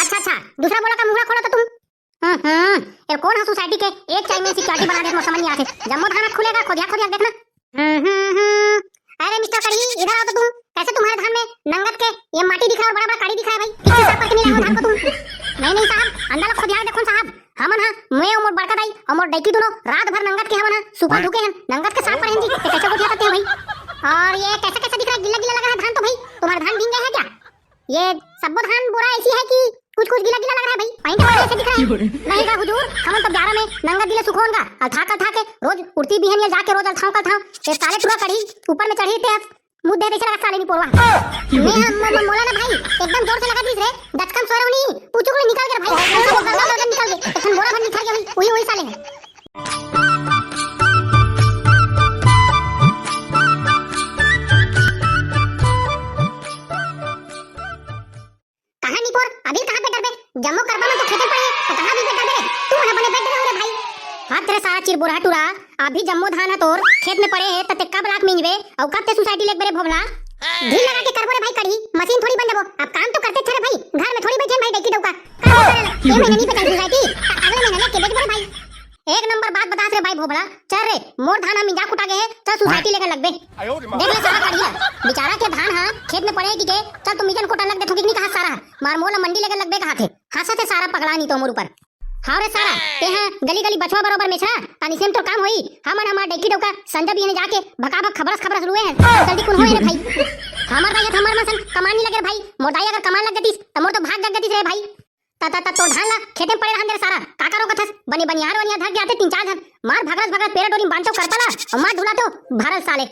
अच्छा अच्छा, दूसरा बोला का मुंह खोला तो तुम। ये कौन है सोसाइटी के एक टाइम में सिक्योरिटी बना दे, समझ नहीं आते। जम्मो धान खुलेगा, खोदिया खोदिया देखना। अरे मिस्टर कड़ी, इधर आओ तो तुम। कैसे तुम्हारे धान में नंगत के ये माटी दिख रहा है और बड़ा बड़ा काड़ी दिख रहा है भाई, पीछे साफ करके नहीं लाओ धान को तुम। नहीं साहब, अंदर लोग खोदिया देखो साहब, हमन मैं और मोर बड़का दाई और मोर डैकी दोनों रात भर नंगत के हमन सुबह धुके हैं, नंगत के साफ पर हैं जी। कैसे खोदिया करते हैं भाई? और ये कैसे कैसे दिख रहा है, गिला गिला लगा है धान तो भाई। तुम्हारा धान भीग गया है क्या? ये सब धान बोरा ऐसी है कि कुछ कुछ गिला गिला लग रहा है भाई, पानी के पानी ऐसे दिख रहा है। नहीं का हुजूर, हम तो 11 में नंगा दिले सुखोन का अथा के रोज उड़ती भी है, नहीं जाके रोज अथाओ का था। ये साले पूरा कड़ी ऊपर में चढ़ी थे, मुंह दे देखे लगा साले नहीं पोरवा। मैं मोला ना भाई एकदम जोर से लगा दी रे, दचकम सोरे नहीं पूछो को निकल गया भाई, निकल गए अपन बोरा भर निकल गया भाई, वही साले हैं। जम्मो करबा में तो खेते पड़े तो कहां भी बेटा दे तू ना बने बैठ रे भाई। हाथ रे सारा चिर बोरा टूरा अभी जम्मो धान है तोर खेत में पड़े है त तेक्का ब्लाक मिंजबे औ कते सोसाइटी लेक बरे भोबला ढील लगा के करबो रे भाई, कड़ी मशीन थोड़ी बन जाबो। अब काम तो करते थे रे भाई, घर में थोड़ी बैठे भाई डेकी डौका का ये महीने नहीं पता सोसाइटी अगले महीने लेके बेच बरे भाई। एक नंबर बात बता रे भाई भोबला, चल रे मोर धान हम मिंजा कुटा गए है, चल सोसाइटी लेकर लग बे। देख ले सारा कड़िया बेचारा के धान हां खेत में पड़े की के चल तुम मिजन कोटा लग दे, ठोकी नहीं कहा सारा मार मोला मंडी लेकर लग बे कहा थे हासा थे सारा पकड़ा नहीं तो मोर ऊपर। हां रे सारा ते हां गली गली बचवा बरोबर में छा तानी सेम तो काम होई। हमन हमार डेकी डौका संजय भी ने जाके भकाभक खबरस रुए हैं जल्दी कौन होए रे भाई। हमार भाई हमार मसन कमान नहीं लगे भाई, मोटाई अगर कमान लग गतीस त मोर तो भाग जग गतीस रे भाई। ता तो धान ला खेते में पड़े रहन दे सारा काका रोकत हस बनी बनियार धर के आते 3-4 धन मार भगरस पेड़ डोरी बांधो करतला और मार ढुला तो भारत साले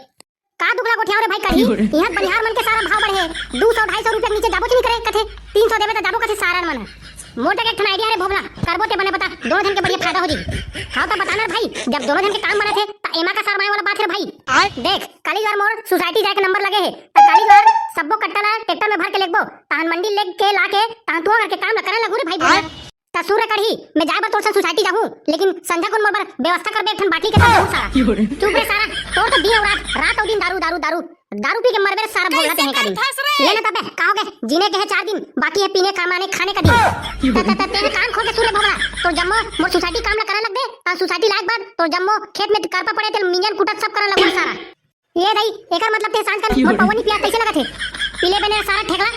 का दुगला गोठिया रे भाई। कही यहां बनियार मन के सारा भाव बढ़े 200-250 रुपया नीचे जाबो नहीं करे कथे 300 देबे त जाबो कथे सारा मन मोटा के आइडिया रे भोबला करबो ते बने बता दोनों धन के बढ़िया फायदा हो जी। हां तो बताना भाई जब दोनों धन के काम बने थे त एमा का सरमाए वाला बात है भाई। देख काली बार मोर सोसाइटी जाके नंबर लगे है त काली बार सबो कट्टा ट्रैक्टर में भर के लेगबो तान मंडी लेग के लाके तान तो के काम न करे लगू रे भाई भोला। तसूरे कढ़ी मैं जाए बा तोर से सोसाइटी जाहूं लेकिन संध्या कोन मोर व्यवस्था कर बे ठन बाटली के साथ सारा चुप रे सारा तोर तो दिन और रात और दिन दारू पी के मरबे सारा भोला तेने का दिन लेना तबे कहोगे जीने के है 4 दिन बाकी है पीने कमाने खाने का दिन। तेरे कान खोल के सुरे भोला तो जम्मो मोर सोसाइटी काम ला करे लग दे ता सोसाइटी लायक बाद तो जम्मो खेत में करपा पड़े ते मिंजन कुटत सब करे लग सारा। ये दई एकर मतलब ते सांझ कर मोर पवनी पिया कैसे लगा थे पीले बने सारा ठेकला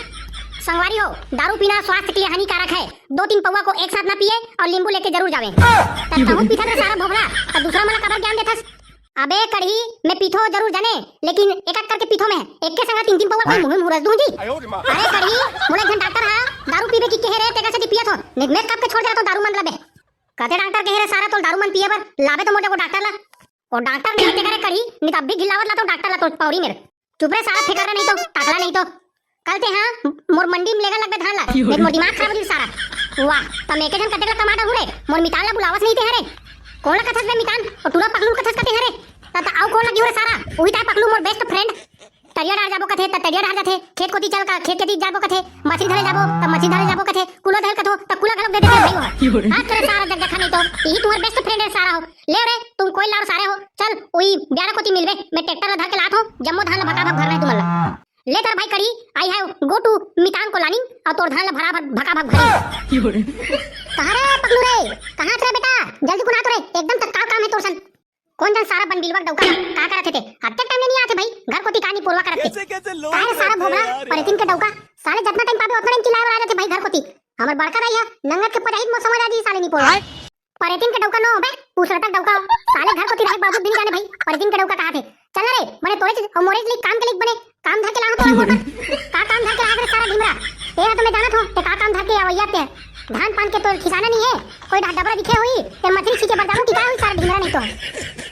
संगवारी हो। दारू पीना स्वास्थ्य के लिए हानिकारक है, 2-3 पौवा को एक साथ ना पिए और नींबू लेके जरूर जावे। तब पीता रे सारा भोगला तो दूसरा मला खबर ज्ञान देथस। अबे कढ़ी मैं पीठो जरूर जाने लेकिन एक एक करके पीठो में एक के संग 3-3 पौवा कोई मुंह मुरस दूं जी। अरे कढ़ी मोला घन डॉक्टर है दारू पीबे की कहे रे तेका से पिया थो मैं कब के छोड़ दे तो दारू मन लबे कहते डॉक्टर कहे रे सारा तो दारू मन पिए पर लावे तो मोटे को डॉक्टर ला और डॉक्टर नहीं ते करे कढ़ी नहीं तो अभी गिलावत ला तो डॉक्टर ला तो पौड़ी मेरे चुप रे सारा फिकर नहीं तो टाकला नहीं तो कल ते हां मोर मंडी में लेगा लगबे धान ला देख मोर दिमाग खराब हो गई सारा। वाह त मैं के जन कटेला टमाटर हुरे मोर मितान ला बुलावस नहीं ते हरे कौन ला कथस बे मितान और टूरा पकलू कथस कते हरे त आउ कौन लगी हुरे सारा ओही ता पकलू मोर बेस्ट फ्रेंड तरिया डाल जाबो कथे त तरिया डाल जाथे खेत कोती चल का खेत के दी जाबो कथे मछली धरे जाबो त मछली धरे जाबो कथे कुलो धर कथो त कुला गलक दे दे भाई हो हां तेरे सारा जग देखा नहीं तो यही तुम्हारे बेस्ट फ्रेंड है सारा हो ले रे तुम कोई लाड़ सारे हो चल ओही 11 कोती मिलबे मैं ट्रैक्टर ला धर के लात हो जम्मो धान ला भका भक भरना तुमला ले कर भाई कड़ी आई हैव गो टू मितान को लानी और तोर धान ला भरा भका भक भरी कहां रे पकलू रे कहां रे बेटा जल्दी कुना तो रे एकदम तक काम है तोर सन कौन जन सारा बन बिलवा डौका का करत थे हत्ते टाइम नहीं आते भाई घर कोती कहानी पोरवा करत थे काहे सारा भोगला पर इतिन के डौका साले जितना टाइम पाबे उतना टाइम चिल्लाए वाला थे भाई घर कोती हमर बड़का दाई है नंगत के पजाहित मो समझ आ जी साले नहीं पोरवा पर इतिन के डौका न होबे पूछरा तक डौका साले घर कोती रहे बाबू दिन जाने भाई पर इतिन के डौका कहा थे चल रे मने तोरे और मोरे लिए काम के लिए बने काम धर के ला तो का काम धर के आ सारा ढिमरा ए तो मैं जाना था ते का काम धर के आवैया ते धान पान के तो खिसाना नहीं है कोई डबरा दिखे हुई ते मछली छीके बरदाऊ की का हुई सारा ढिमरा नहीं तो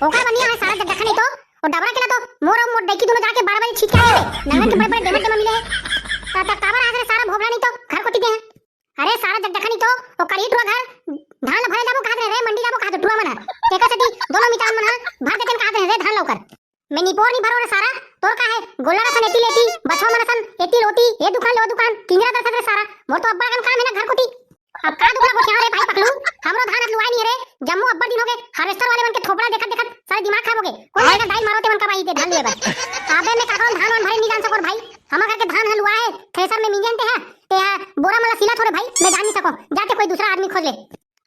ओका बनिया है सारा जग नहीं तो और डबरा के ना तो मोर डेकी दोनों जाके 12 बजे छीट के आए नंगन के बड़े डेमट में मिले ता काबर आगे सारा भोगला नहीं तो घर कोती दे अरे सारा जग नहीं तो ओ करी टुआ घर धान भरे जाबो कहा रे मंडी जाबो कहा टुआ मना तेका सटी दोनों मितान मना भर देते कहा रे धान लौकर मैं निपोर नहीं भरो रे सारा तोर का है गोला रसन एती लेती बछवा मनसन एती रोती ये दुकान लो दुकान किंगरा दस रे सारा मोर तो अब्बा गन काम है ना घर कोती अब का दुकान को रे भाई पकलू हमरो धान लुआई नहीं रे जम्मू अब्बा दिन हो गए हार्वेस्टर वाले मन के थोपड़ा देखत देखत सारे दिमाग खराब हो गए कोई ना डाई मारोते मन का भाई दे धान लिए बस आबे में काका धान वन भरे नहीं जान सकोर भाई हमा करके धान हलुआ है थ्रेसर में मिंजन ते है बोरा मला सिला थोड़े भाई मैं जान नहीं सको, जाके कोई दूसरा आदमी खोज ले।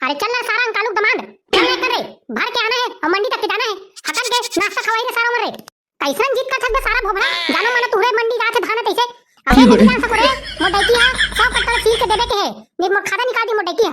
अरे चल ना सारा अंकालू दमांड चल कर रे, भर के आना है और मंडी तक के जाना है, हकन के नाश्ता खवाई रे सारा उमर रे। कैसन जीत का थक सारा भोभरा, जानो माने तुहरे मंडी जाके धान तैसे अबे नहीं जान सको रे, मोटैकी हां 100 कट्टा सील के देबे के है, नि मोर खाता निकाल दी मोटैकी है।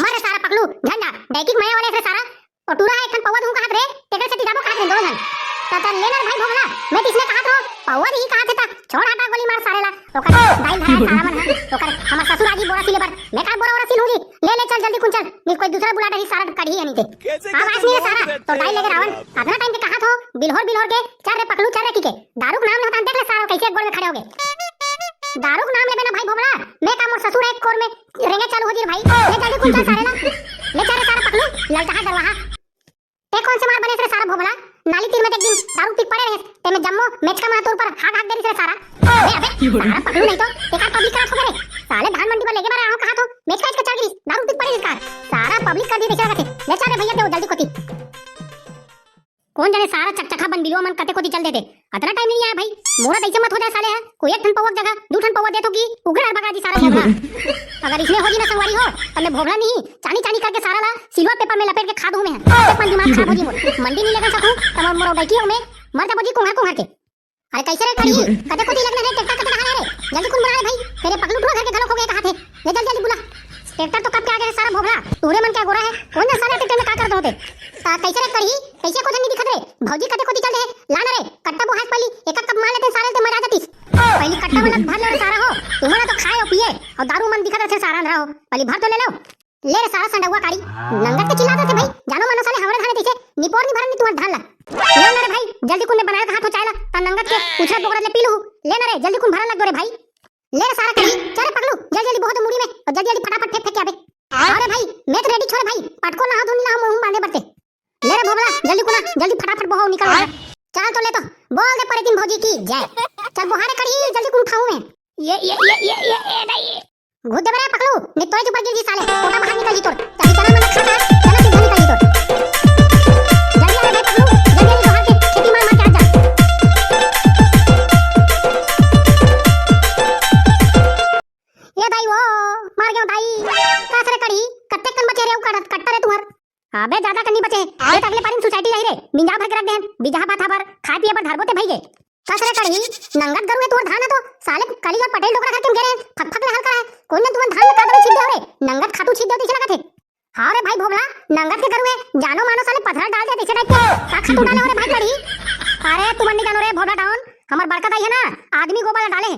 मारे सारा पकलू झंडा डाइकिक मया वाले से सारा और टूरा एक खन पौवा दूं कहात रे, टेकर से दिखाबो कहात रे दोनों जन। ता लेना भाई भोभला, मैं किसने कहा था पौवा ही कहा था, छोड़ हटा गोली मार सारे ला ओकर दाई धरा सारा मन है ओकर हमर ससुर आजी बोरा सिले पर मैं का बोरा सिल होगी, ले ले चल जल्दी कुन चल, नि कोई दूसरा बुला रही सारा कड़ी हनी ते अब आज नहीं सारा तो दाई लेके रावण अपना टाइम के कहा था बिलहोर के चल रे पकलू चल रे की के दारू का नाम लेता देख ले सारा कैसे एक गोल में खड़े हो गए। दारू का नाम लेबे ना भाई भोभला, मैं का मोर ससुर एक कोर में रेंगे चालू हो जी भाई, ले जल्दी कुन चल सारे ला ले चल रे सारा पकलू ललटा दरवाहा ते कौन से मार बने रे सारा भोभला, नाली तीर में एक दिन दारू पी पड़े रहे ते में जम्मो मैच का मातूर पर हाथ हाथ दे रे सारा। अबे सारा पकड़ू नहीं तो एका पब्लिक का ठोके रे साले धान मंडी पर लेके बार आओ कहा तो मैच का चल गई दारू पी पड़े इसका सारा पब्लिक का दी देखा रखे ले चल रे भैया दे जल्दी कोती कौन जाने सारा चकचका बन बिलो मन कते कोती चल देते अतना टाइम नहीं आया भाई, मोरा दैसे मत हो जाए साले है कोई एक ठन पवक जगह दू ठन पवक देतो की उगड़ भगा दी सारा भोभला। अगर इसमें हो जी ना संगवारी हो तब मैं भोभला नहीं चानी चानी करके सारा ला सिल्वर पेपर में लपेट के खा दूं मैं, अपन दिमाग खराब हो जी मोर मंडी नहीं लेकर सकूं तब मोर डाइकी में मर जा बोजी कुंहा कुंहा के। अरे कैसे रे कड़ी कते कोती लगना रे ट्रैक्टर कते कहां रे जल्दी कुन बुला भाई, तेरे पगलू ठो घर के घलो खो गए कहां थे, ले जल्दी बुला ट्रैक्टर तो कब के आ गए सारा भोभला, तूरे मन क्या गोरा है कौन ना सारा ट्रैक्टर में का कर होते कैसे रे कड़ी कैसे को नहीं दिखत रे भौजी कते कोती चल रे लाना रे कट्टा बो हाथ पली एक कप मार लेते सारे ते मजा जातीस पहली कट्टा मन भर ले सारा हो तुम्हारा तो खाए और पिए और दारू मन दिखत रे सारा अंधरा हो पहली भर तो ले लो ले रे सारा संडवा काड़ी नंगत के चिल्लाते थे भाई जानो मानो साले हमरे धाने तैसे निपोर नहीं भरनी तुम्हार धान ला ले ना रे भाई जल्दी कुन ने बनाया हाथ हो चायला ता नंगत के पूछे बोकरा ले पी लू ले ना रे जल्दी कुन भरा लग दो रे भाई ले रे सारा कड़ी चल पकड़ू जल्दी जल्दी बहुत मुड़ी में और जल्दी जल्दी फटाफट फेंक फेंक के आबे अरे भाई मैं तो रेडी छोड़ भाई पटको ना धुन ना मुंह बांधे पड़ते ले रे भोभला जल्दी कुना जल्दी फटाफट बहाओ निकल चल तो ले तो बोल दे परे दिन भौजी की जय चल बुहारे कड़ी जल्दी कुन खाऊं मैं ये नहीं घुद दे रे पकड़ू नहीं तो ऊपर गिर जी साले कोटा बाहर निकल जी तोर चल चला मन खाता चला सीधा निकल जी तोर जल्दी आ रे पकड़ू जल्दी बुहार के खेती मार मार के आ जा ये भाई वो मार गया भाई कासरे कड़ी कत्ते कन बचे रे कट्टा रे तुहर अबे ज्यादा कन्नी बचे ये अगले पारी सोसाइटी जाई रे मिंजा भर के रख दे बिजहा बाथा भर खाए पिए पर धरबोते भाई गे कसरे कड़ी नंगत गरु है तोर धान तो साले कली और पटेल डोकरा करके घेरे फक फक ले हल करा कोन ने तुमन धान में कादर छिद दे रे नंगत खातू छिद दे दिस लगत है हां रे भाई भोभला नंगत के गरु है जानो मानो साले पथरा डाल दे दिस टाइप के का खातू डाले रे भाई कड़ी अरे तुमन नहीं जानो रे भोभला डाउन हमार बड़का दाई है ना आदमी गोबाल डाले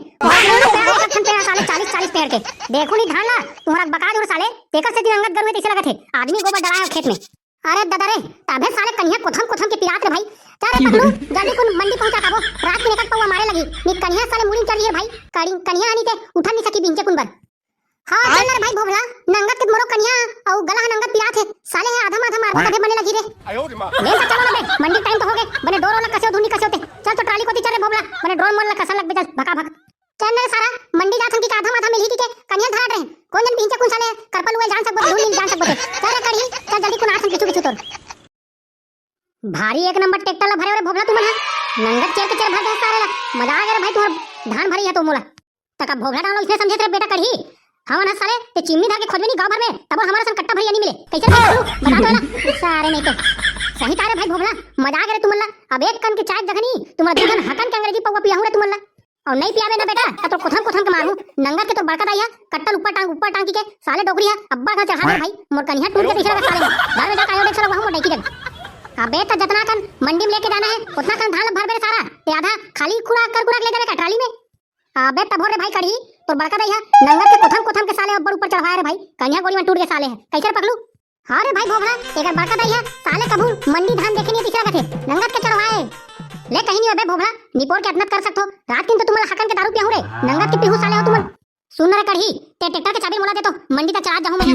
साले 40 पेड़ के देखो नहीं धान ला तुम्हारा बका जोर साले तेकर से नंगत गरु है दिस लगत है आदमी गोबर डाला खेत में अरे दादा रे तबे साले कन्या कोथम के पिरात रे भाई चारे पकड़ू जल्दी कुन मंडी पहुंचा काबो रात के एकक पौवा मारे लगी नी कन्या साले मुड़ी चली है भाई कन्या आनी के उठन नहीं सकी बिंचे कुन बर हां चल रे भाई भोभला नंगत के मोरो कन्या औ गला नंगत पिरात है साले है आधा मार कथे बने लगी रे आयो रे मां ले चलो ना बे मंडी टाइम तो हो गए बने डोर वाला कसे धुनी कसे होते चल तो ट्राली कोती चल रे भोभला बने ड्रोन मोन ला कसा लग बे चल भका भक चल ने सारा मंडी जाथन की आधा माथा में ली के कन्या धाड़ रहे कौन जन बिंचे कुन साले करपल हुए जान सकबो ढूंढ जान सकबो चल रे कड़ी चल जल्दी कुन आसन किछु तोर भारी एक नंबर ट्रैक्टर ला भरे रे भोभला तुमन नंगत चेर के चेर भर दे सारे ला मजा आ गया रे भाई तोर धान भरी है तो मोला तका भोभला डालो इसने समझे तेरे बेटा कड़ी हम ना साले ते चिमनी धर के खोदबे नहीं गांव भर में तब हमारा सन कट्टा भरिया नहीं मिले कैसे बता दो ना सारे नहीं तो सही तारे भाई भोभला मजा आ गया रे तुमन ला अब एक कन के चाय जगनी तुम्हारा दूधन हकन के अंग्रेजी पौवा पियाहू रे तुमन ला और नहीं पियावे ना बेटा तो कोथम के मारू नंगर के तो बड़का दाइया कट्टल ऊपर टांग के साले डोगरिया अब्बा का चढ़ा दे भाई मोर कन्या टूट के दिखा साले घर में जा कायो देख चलो वहां मोड़ की जगह अबे तो जितना कन मंडी में लेके जाना है उतना कन धान भर बे सारा ते आधा खाली खुराक ले जावे का ट्राली में अबे तब रे भाई कड़ी तो बड़का दाइया नंगर के कोथम के साले ऊपर चढ़ाया रे भाई कन्या गोली में टूट के साले है कैसे पकड़ू हां रे भाई भोभला एकर बड़का दाइया साले कबू मंडी धान देखे नहीं दिखा थे नंगत के चढ़वाए ले कहीं नहीं अबे भोभला निपोर के अदनत कर सकतो रात दिन तो तुम्हारा हकन के दारू पिया हो रे नंगत के पिहू साले हो तुम सुन रे कढ़ी ते ट्रैक्टर के चाबी मोला दे तो मंडी तक चला जाऊं मैं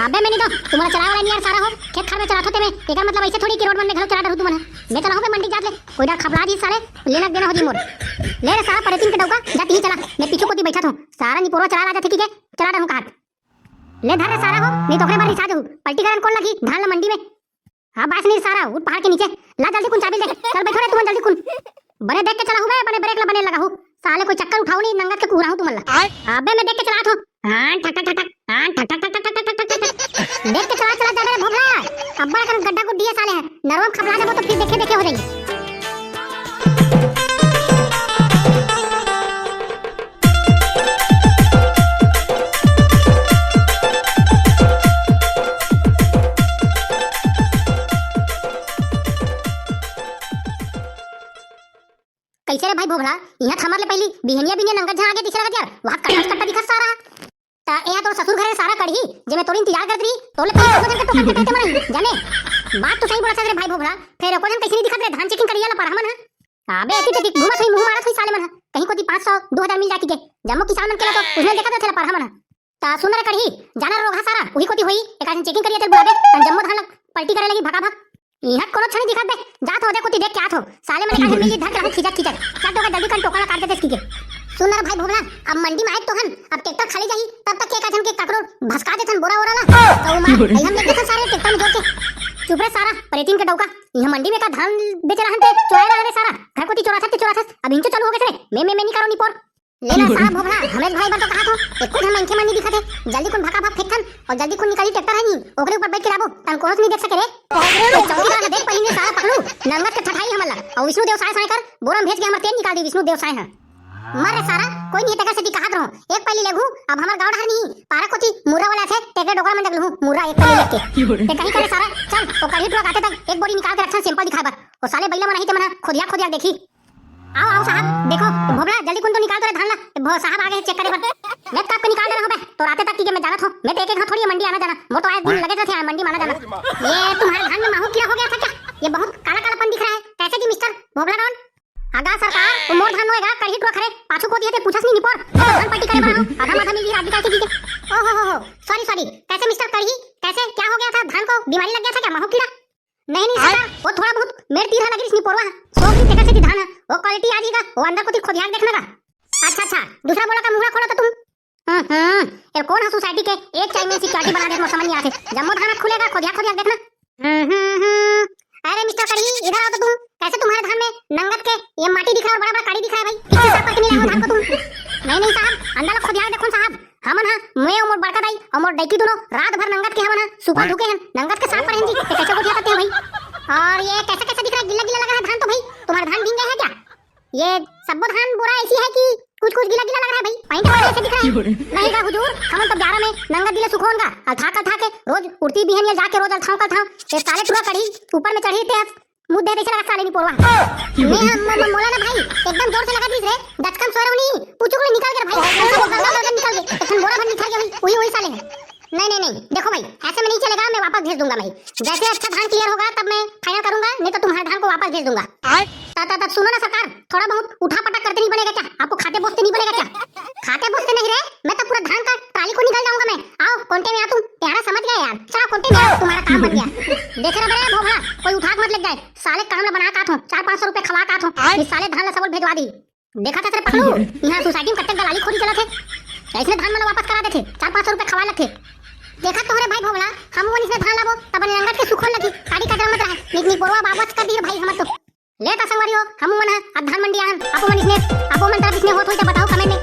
अबे मैं नहीं तो तुम्हारा चलावे वाला नहीं यार सारा हो खेत खार में चला होते मैं एकर मतलब ऐसे थोड़ी कि रोड में घर चला रहू तुमने मैं चला हो बे मंडी जात ले कोई डर खबरा दी साले लेना देना हो जी मोर ले रे सारा परेतिन के डौका जाती ही चला मैं पीछे कोती बैठा हूं सारा निपोरवा चला ला जाते ठीक है चला रहूं काट ले धर रे सारा हो नहीं तो ओकरे बार रिसा जाऊं पलटी करन कौन लगी धान ला मंडी में हां बास नहीं सारा उठ पहाड़ के नीचे ला जल्दी कुन चाबी दे चल बैठो रे तुम जल्दी कुन बने देख के चला हूं बे बने ब्रेक ला बने लगा हूं साले कोई चक्कर उठाओ नहीं नंगत के कुराहू तुम ला अबे मैं देख के चला था हां ठक ठक ठक हां ठक ठक ठक ठक ठक ठक देख के चला चला जा रे भोला अब्बा कर गड्ढा को दिया साले हैं नरवम खपला देबो तो फिर देखे देखे हो जाएगी। कैसे रे भाई भोला यहाँ थमर ले पहली बिहनिया बिने नंगा जहां आगे दिख रहा यार वहां कटा कटा दिखा सारा ता ए तो ससुर घरे सारा कड़ी जे मैं तोरी इंतजार करत रही तोले पहले तो तो कहते कहते मरई जाने बात तो सही बोला रे भाई भोला फिर को जन कैसे नहीं दिखत रे धान चेकिंग करिया ला पर हमन अबे एती तो घुमत हुई मुंह मारत हुई साले मन कहीं को दी 500 2000 मिल जाती के जम्मो किसान मन के तो उसने देखा था पर हमन ता सुन रे कड़ी जाना रोगा सारा वही कोती हुई एक आदमी चेकिंग करिया ते बुलावे तन जम्मो धान पलटी करे लगी भगा भग यहाँ कोनो छनी दिखत बे जात हो दे कोती देख के आत हो साले मन का मिली धक रहा खिचत खिचत काट दो जल्दी कर टोकरा काट देते इसकी के सुन रे भाई भोला अब मंडी में आए तो हन अब ट्रैक्टर खाली जाई तब तक के काजन के ककरो भसका देथन बोरा बोरा ला तो मार हम देख देथन सारे ट्रैक्टर में जोड़ के चुप रे सारा परेतीन के डौका यहाँ मंडी में का धान बेच रहन ते चुराए रहा रे सारा घर को ती चोरा अब इनके चालू हो गए रे मैं नहीं करो नहीं पोर लेना सारा भोला हमें भाई बात तो कहा तो एक हम इनके मन नहीं दिखा थे जल्दी कौन भगा भाग फेंकन और जल्दी कौन निकाली ट्रैक्टर है नहीं ओकरे ऊपर बैठ के लाबो तन कोनो नहीं देख सके रे चौकी देख पहले सारा पकड़ू नंगत के ठठाई हमला और विष्णु देव साय कर बोरम भेज के हमर तेल निकाल दी विष्णु देव साय है मर रे सारा कोई नहीं टका से दिखात रहो एक पहली लेगू अब हमर गांव ढार नहीं पारा कोती मुरा वाला थे टेके डोकरा में लगलू मुरा एक पहली लेके ते कहीं करे सारा चल तो कड़ी ट्रक आते तक एक बोरी निकाल के रखा सैंपल दिखाबर और साले बैला मन नहीं ते मन खोदिया देखी आओ आओ साहब देखो भोबला जल्दी कौन तो निकाल दो रे धान ला साहब आगे चेक करे बट मैं कब निकाल दे रहा हूं बे तो रात तक की मैं जानत हूं मैं तो एक थोड़ी मंडी आना जाना वो तो आज दिन लगे थे मंडी माना जाना ये तुम्हारे धान में माहू क्या हो गया था क्या ये बहुत काला कालापन दिख रहा है कैसे जी मिस्टर भोबला रॉन आगा सरकार वो मोर धान होएगा कड़ी ट्रक खरे पाछू को दिए थे पूछस नहीं निपोर धान पट्टी करे बना आधा माथा मिली रात निकाल के दीजिए ओ हो सॉरी कैसे मिस्टर कड़ी कैसे क्या हो गया था धान को बीमारी लग गया था क्या माहू कीड़ा नहीं सारा वो थोड़ा बहुत मेरे तीर लगी इसनी पोरवा सो की टेका से धान वो क्वालिटी आ जाएगा वो अंदर को ती खोदिया देखना का अच्छा दूसरा बोला का मुंह खोला तो तुम ये कौन है सोसाइटी के एक टाइम में सिक्योरिटी बना दे समझ नहीं आते जम्मो धान खुलेगा खोदिया देखना अरे मिस्टर कड़ी इधर आओ तो तुम कैसे तुम्हारे धान में नंगत के ये माटी दिख रहा है बड़ा काड़ी दिख रहा है भाई पीछे साफ करके नहीं लाओ धान को तुम नहीं साहब अंदर खोदिया देखो साहब हमन हां मैं और मोर बड़का दाई और मोर डाइकी दोनों रात भर नंगत के हमन सुबह धुके हैं नंगत के साफ पर हैं जी कैसे को दिया करते हैं भाई और ये कैसे दिख रहा है गिला लगा है धान तो भाई तुम्हारा धान भींग गया है क्या ये सब धान बुरा ऐसी है कि कुछ गिला लग रहा है भाई पानी तो ऐसे दिख रहा है नहीं का हुजूर हम तो 11 में नंगत दिले सुखोन का अथा के रोज उड़ती भी है जाके रोज अथाव का था ये साले पूरा कड़ी ऊपर में चढ़ी थे मुद्दे देखे लगा साले नहीं पोरवा मैं मोला ना भाई एकदम जोर से लगा दी रे दचकन सोरो नहीं पूछो को निकाल कर भाई निकाल दे इतन बोरा भर निकाल के वही साले है नहीं देखो भाई ऐसे में नहीं चलेगा मैं वापस भेज दूंगा भाई जैसे अच्छा धान क्लियर होगा तब मैं फाइनल करूंगा नहीं तो तुम्हारे धान को वापस भेज दूंगा ता सुनो ना सरकार थोड़ा बहुत उठा पटक करते नहीं बनेगा क्या आपको खाते बोसते नहीं बनेगा क्या खाते बोसते नहीं रे मैं तो पूरा धान का ट्राली को निकाल जाऊंगा मैं आओ कोंटे में आ तुम यारा समझ गए यार चलो कोंटे में आओ तुम्हारा काम बन गया देख रहा बे भोभला कोई उठा मत लग जाए साले काम ला बना का थो 400-500 रुपए खवा का थो इस साले धान ला सबल भेजवा दी देखा था तेरे पकड़ू यहां सोसाइटी में कट्टे दलाली खोरी चला थे ऐसे धान मला वापस करा देते 400-500 रुपए खवा लगे देखा तोरे भाई भोगला हम वो इसने धान लाबो तब नंगत के सुखन लगी काड़ी का मत रहा निकनी बोरवा वापस कर दी भाई हम तो लेता संगवारी हो हम मन अब धान मंडी आन आपो मन इसने आपो मन तरफ इसने होत होई त बताओ कमेंट में